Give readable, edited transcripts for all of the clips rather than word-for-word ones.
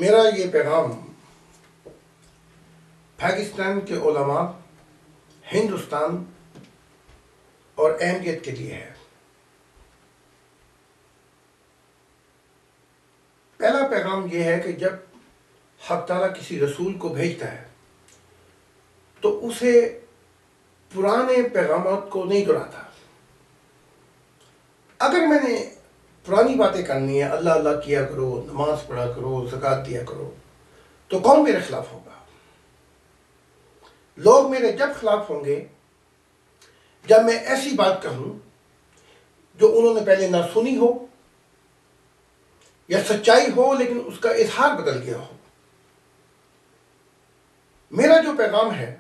میرا یہ پیغام پاکستان کے علماء، ہندوستان اور اہمیت کے لیے ہے۔ پہلا پیغام یہ ہے کہ جب حق تعالیٰ کسی رسول کو بھیجتا ہے تو اسے پرانے پیغامات کو نہیں دہراتا۔ اگر میں نے پرانی باتیں کرنی ہے، اللہ اللہ کیا کرو، نماز پڑھا کرو، زکوٰۃ دیا کرو، تو کون میرے خلاف ہوگا؟ لوگ میرے جب خلاف ہوں گے جب میں ایسی بات کہوں جو انہوں نے پہلے نہ سنی ہو یا سچائی ہو لیکن اس کا اظہار بدل گیا ہو۔ میرا جو پیغام ہے،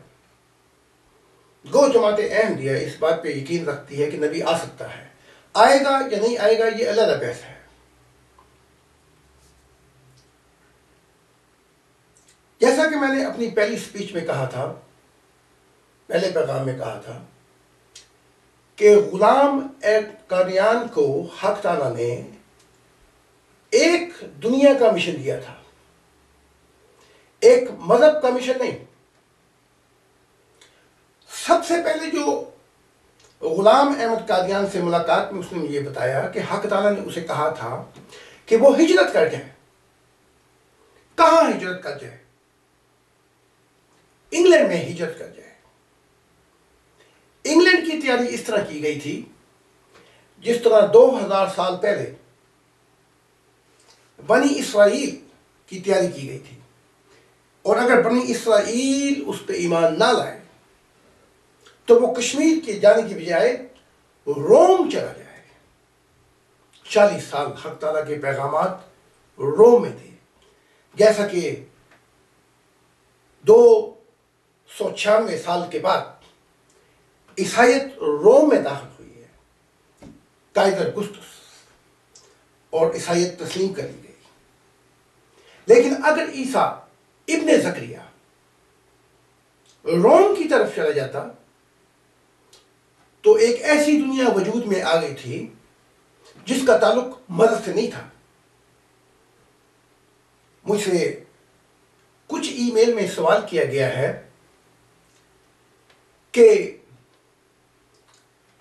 گو جماعت احمدیہ اس بات پہ یقین رکھتی ہے کہ نبی آ سکتا ہے۔ آئے گا یا نہیں آئے گا یہ علیحدہ بحث ہے۔ جیسا کہ میں نے اپنی پہلی سپیچ میں کہا تھا، پہلے پیغام میں کہا تھا کہ غلام قادیان کو حق تعالیٰ نے ایک دنیا کا مشن دیا تھا، ایک مذہب کا مشن نہیں۔ سب سے پہلے جو غلام احمد قادیان سے ملاقات میں اس نے یہ بتایا کہ حق تعالیٰ نے اسے کہا تھا کہ وہ ہجرت کر جائے۔ کہاں ہجرت کر جائے؟ انگلینڈ میں ہجرت کر جائے۔ انگلینڈ کی تیاری اس طرح کی گئی تھی جس طرح 2000 سال پہلے بنی اسرائیل کی تیاری کی گئی تھی، اور اگر بنی اسرائیل اس پہ ایمان نہ لائے تو وہ کشمیر کے جانے کی بجائے روم چلا جائے۔ 40 سال حق تعالیٰ کے پیغامات روم میں تھے، جیسا کہ 296 سال کے بعد عیسائیت روم میں داخل ہوئی ہے، قائصر اگسطس، اور عیسائیت تسلیم کر لی گئی۔ لیکن اگر عیسیٰ ابن زکریا روم کی طرف چلا جاتا تو ایک ایسی دنیا وجود میں آ گئی تھی جس کا تعلق مذہب سے نہیں تھا۔ مجھ سے کچھ ای میل میں سوال کیا گیا ہے کہ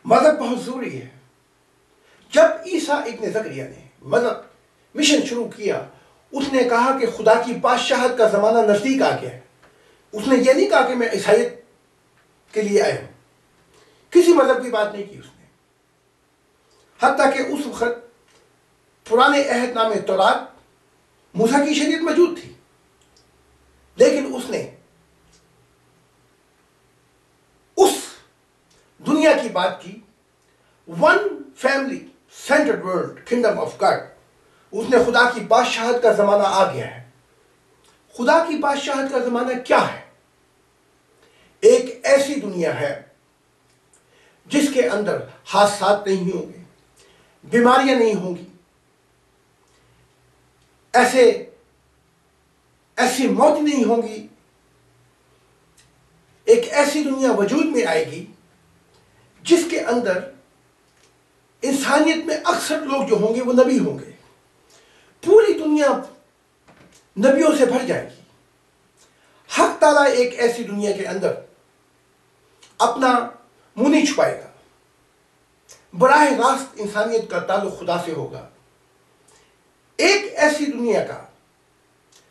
مذہب بہت ضروری ہے۔ جب عیسیٰ ابن زکریا نے مذہب مشن شروع کیا، اس نے کہا کہ خدا کی بادشاہت کا زمانہ نزدیک آ گیا ہے۔ اس نے یہ نہیں کہا کہ میں عیسائیت کے لیے آیا ہوں، کسی مذہب کی بات نہیں کی اس نے۔ حتیٰ کہ اس وقت پرانے عہد نامے تورات، موسیٰ کی شریعت موجود تھی، لیکن اس نے اس دنیا کی بات کی، one family centered world, kingdom of God. اس نے خدا کی بادشاہت کا زمانہ آ گیا ہے۔ خدا کی بادشاہت کا زمانہ کیا ہے؟ ایک ایسی دنیا ہے جس کے اندر حادثات نہیں ہوں گے، بیماریاں نہیں ہوں گی، ایسی موت نہیں ہوں گی۔ ایک ایسی دنیا وجود میں آئے گی جس کے اندر انسانیت میں اکثر لوگ جو ہوں گے وہ نبی ہوں گے۔ پوری دنیا نبیوں سے بھر جائے گی۔ حق تعالیٰ ایک ایسی دنیا کے اندر اپنا منہ نہیں چھپائے گا، براہ راست انسانیت کا تعلق خدا سے ہوگا۔ ایک ایسی دنیا کا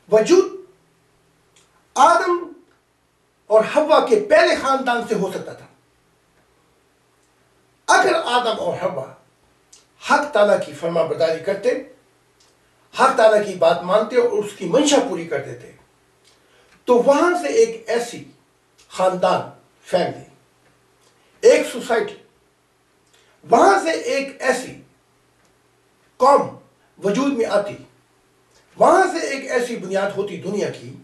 وجود آدم اور حوا کے پہلے خاندان سے ہو سکتا تھا۔ اگر آدم اور حوا حق تعالیٰ کی فرما برداری کرتے، حق تعالیٰ کی بات مانتے اور اس کی منشا پوری کر دیتے، تو وہاں سے ایک ایسی خاندان، فیملی، ایک سوسائٹی، وہاں سے ایک ایسی قوم وجود میں آتی، وہاں سے ایک ایسی بنیاد ہوتی دنیا کی،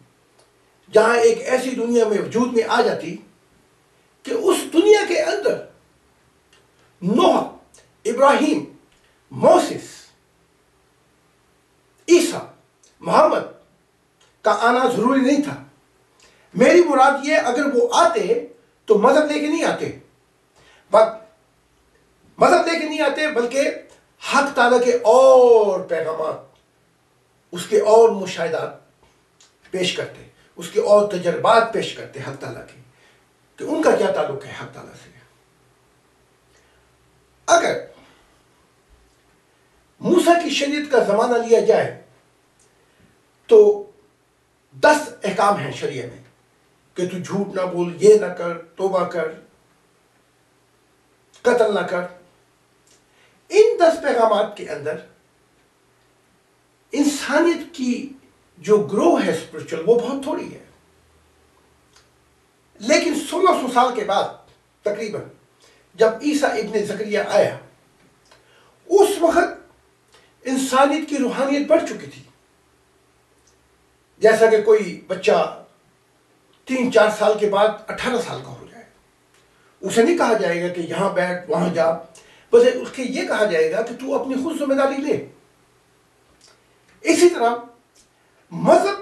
جہاں ایک ایسی دنیا میں وجود میں آ جاتی کہ اس دنیا کے اندر نوح، ابراہیم، موسیس، عیسیٰ، محمد کا آنا ضروری نہیں تھا۔ میری مراد یہ، اگر وہ آتے تو مذہب لے کے نہیں آتے، مذہب لے کے نہیں آتے، بلکہ حق تعالیٰ کے اور پیغامات، اس کے اور مشاہدات پیش کرتے، اس کے اور تجربات پیش کرتے حق تعالیٰ کی کہ ان کا کیا تعلق ہے حق تعالیٰ سے۔ اگر موسیٰ کی شریعت کا زمانہ لیا جائے تو 10 احکام ہیں شریعت میں کہ تو جھوٹ نہ بول، یہ نہ کر، توبہ کر، قتل نہ کر۔ ان 10 پیغامات کے اندر انسانیت کی جو گروہ ہے اسپرچل وہ بہت تھوڑی ہے، لیکن 1600 سال کے بعد تقریباً جب عیسیٰ ابن زکریا آیا، اس وقت انسانیت کی روحانیت بڑھ چکی تھی۔ جیسا کہ کوئی بچہ 3-4 سال کے بعد 18 سال کا ہو جائے، اسے نہیں کہا جائے گا کہ یہاں بیٹھ وہاں جا، بس اس کے یہ کہا جائے گا کہ تو اپنی خود ذمہ داری لے۔ اسی طرح مذہب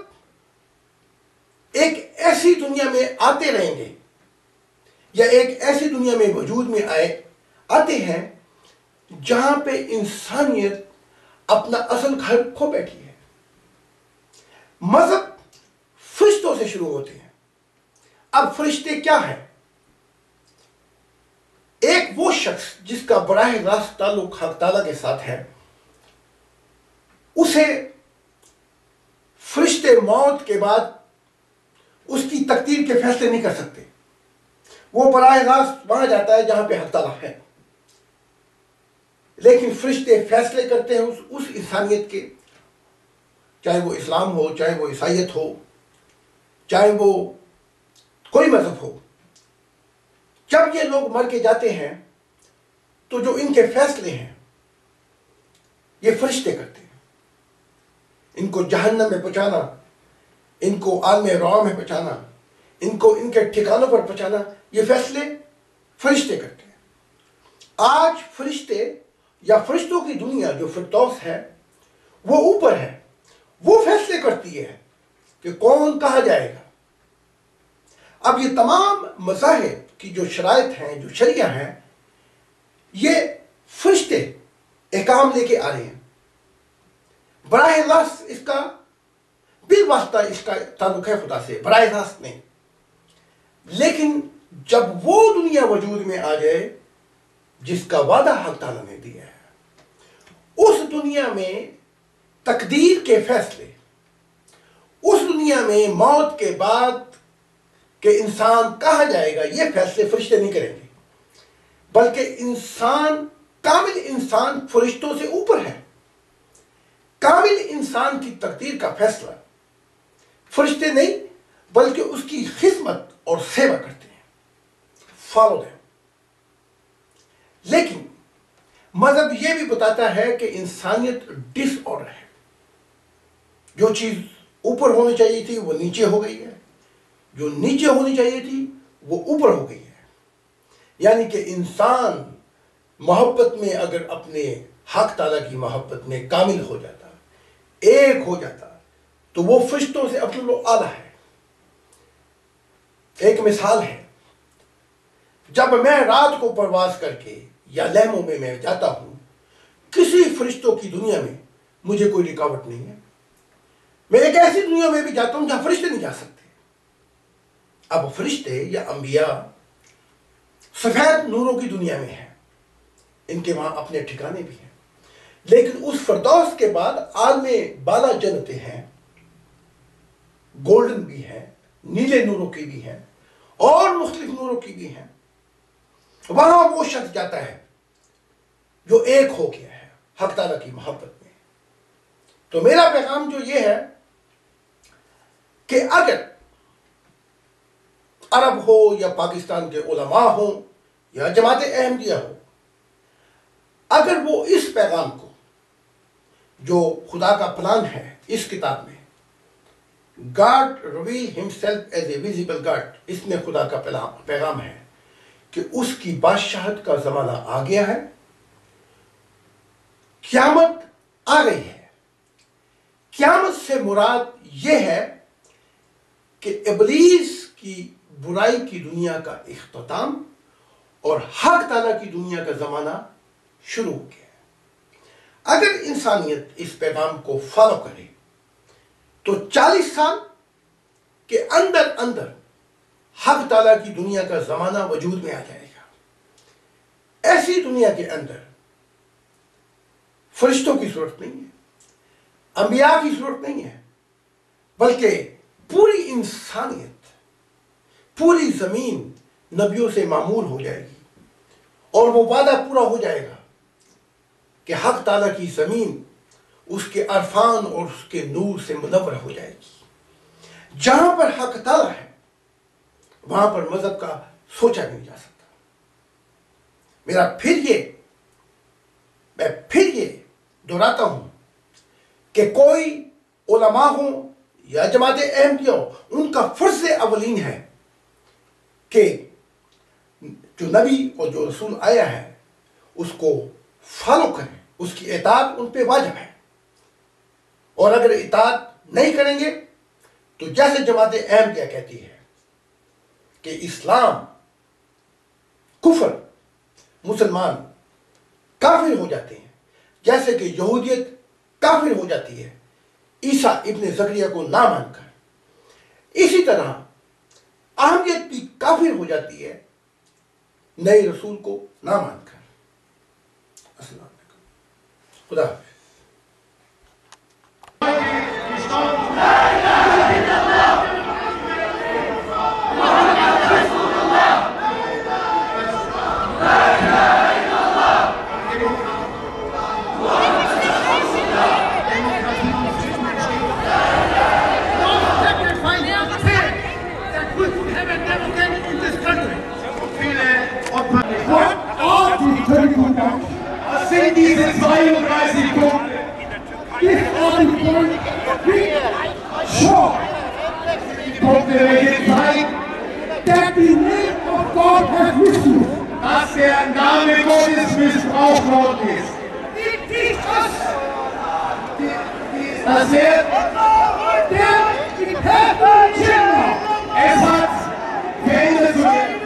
ایک ایسی دنیا میں آتے رہیں گے یا ایک ایسی دنیا میں وجود میں آتے ہیں جہاں پہ انسانیت اپنا اصل گھر کھو بیٹھی ہے۔ مذہب فرشتوں سے شروع ہوتے ہیں۔ اب فرشتے کیا ہیں؟ ایک وہ شخص جس کا براہ راست تعلق حق تعالیٰ کے ساتھ ہے، اسے فرشتے موت کے بعد اس کی تقدیر کے فیصلے نہیں کر سکتے۔ وہ براہ راست وہاں جاتا ہے جہاں پہ حق تعالیٰ ہے، لیکن فرشتے فیصلے کرتے ہیں اس انسانیت کے، چاہے وہ اسلام ہو، چاہے وہ عیسائیت ہو، چاہے وہ کوئی مذہب ہو۔ جب یہ لوگ مر کے جاتے ہیں تو جو ان کے فیصلے ہیں یہ فرشتے کرتے ہیں۔ ان کو جہنم میں پہنچانا، ان کو عالم رواں میں پہنچانا، ان کو ان کے ٹھکانوں پر پہنچانا، یہ فیصلے فرشتے کرتے ہیں۔ آج فرشتے یا فرشتوں کی دنیا جو فردوس ہے وہ اوپر ہے، وہ فیصلے کرتی ہے کہ کون کہاں جائے گا۔ اب یہ تمام مذاہب کی جو شرائط ہیں، جو شریعہ ہیں، یہ فرشتے احکام لے کے آ رہے ہیں۔ براہ راست اس کا بالواسطہ اس کا تعلق ہے خدا سے، براہ راست نہیں۔ لیکن جب وہ دنیا وجود میں آ جائے جس کا وعدہ حق تعالیٰ نے دیا ہے، اس دنیا میں تقدیر کے فیصلے، اس دنیا میں موت کے بعد کہ انسان کہاں جائے گا، یہ فیصلے فرشتے نہیں کریں گے، بلکہ انسان، کامل انسان فرشتوں سے اوپر ہے۔ کامل انسان کی تقدیر کا فیصلہ فرشتے نہیں بلکہ اس کی خدمت اور سیوا کرتے ہیں، فالو دیم۔ لیکن مذہب یہ بھی بتاتا ہے کہ انسانیت ڈس آرڈر ہے، جو چیز اوپر ہونی چاہیے تھی وہ نیچے ہو گئی ہے، جو نیچے ہونی چاہیے تھی وہ اوپر ہو گئی ہے۔ یعنی کہ انسان محبت میں اگر اپنے حق تعالیٰ کی محبت میں کامل ہو جاتا، ایک ہو جاتا، تو وہ فرشتوں سے افضل و اعلیٰ ہے۔ ایک مثال ہے، جب میں رات کو پرواز کر کے یا لہموں میں جاتا ہوں، کسی فرشتوں کی دنیا میں مجھے کوئی رکاوٹ نہیں ہے۔ میں ایک ایسی دنیا میں بھی جاتا ہوں جہاں فرشتے نہیں جا سکتے۔ اب فرشتے یا انبیاء سفید نوروں کی دنیا میں ہیں، ان کے وہاں اپنے ٹھکانے بھی ہیں، لیکن اس فردوس کے بعد عالم بالا جنتیں ہیں، گولڈن بھی ہیں، نیلے نوروں کی بھی ہیں، اور مختلف نوروں کی بھی ہیں۔ وہاں وہ شخص جاتا ہے جو ایک ہو گیا ہے حق تعالیٰ کی محبت میں۔ تو میرا پیغام جو یہ ہے کہ اگر عرب ہو یا پاکستان کے علماء ہوں یا جماعت احمدیہ ہو، اگر وہ اس پیغام کو جو خدا کا پلان ہے اس کتاب میں، God reveal himself as a visible God، اس میں خدا کا پیغام ہے کہ اس کی بادشاہت کا زمانہ آ گیا ہے، قیامت آ گئی ہے۔ قیامت سے مراد یہ ہے کہ ابلیس کی برائی کی دنیا کا اختتام اور حق تعالیٰ کی دنیا کا زمانہ شروع ہو گیا ہے۔ اگر انسانیت اس پیغام کو فالو کرے تو 40 سال کہ اندر اندر حق تعالیٰ کی دنیا کا زمانہ وجود میں آ جائے گا۔ ایسی دنیا کے اندر فرشتوں کی صورت نہیں ہے، انبیاء کی صورت نہیں ہے، بلکہ پوری انسانیت، پوری زمین نبیوں سے معمور ہو جائے گی، اور وہ وعدہ پورا ہو جائے گا کہ حق تعالیٰ کی زمین اس کے عرفان اور اس کے نور سے منور ہو جائے گی۔ جہاں پر حق تعالیٰ ہے وہاں پر مذہب کا سوچا نہیں جا سکتا۔ میں پھر یہ دہراتا ہوں کہ کوئی علماء ہوں یا جماعت احمدیہ ہو، ان کا فرض اولین ہے کہ جو نبی اور جو رسول آیا ہے اس کو فالو کریں، اس کی اطاعت ان پہ واجب ہے، اور اگر اطاعت نہیں کریں گے تو جیسے جماعت احمدیہ کہتی ہے کہ اسلام کفر، مسلمان کافر ہو جاتے ہیں، جیسے کہ یہودیت کافر ہو جاتی ہے عیسیٰ ابن زکریا کو نہ مان کر، اسی طرح احمدیت بھی کافر ہو جاتی ہے نئے رسول کو نہ مان کر۔ السلام علیکم، خدا حافظ۔ Was sind diese 32 Punkte? This are the Punkte, welche zeigen, that the name of God has misused, dass der Name Gottes missbraucht worden ist. Das wird es hat verändert zu werden.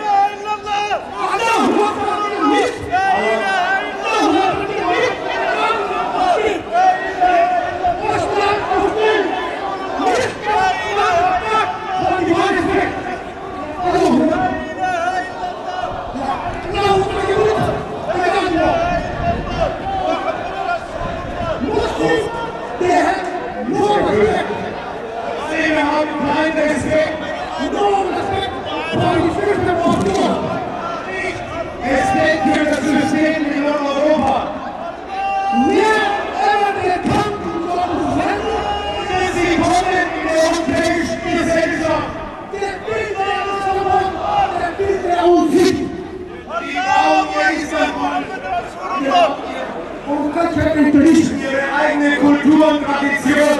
Ihre eigene Kultur und Tradition.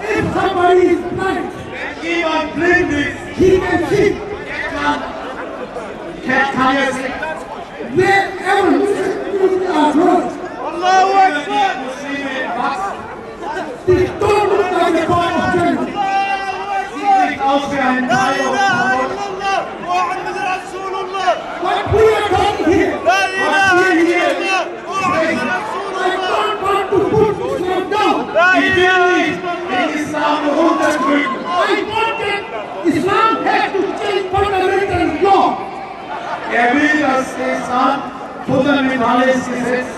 If somebody is blind, wenn jemand blind ist, he can see. Kann er sehen. Wherever Muslims are growing, Allahu Akbar. Die don't look like a part of Germany. Sie sieht aus wie ein Teil of What we are talking here, was wir hier sprechen, I don't want to put Islam down. Ich will nicht den Islam runterdrücken. I want that Islam has to change fundamental law. Will, dass der Islam fundamentales Gesetz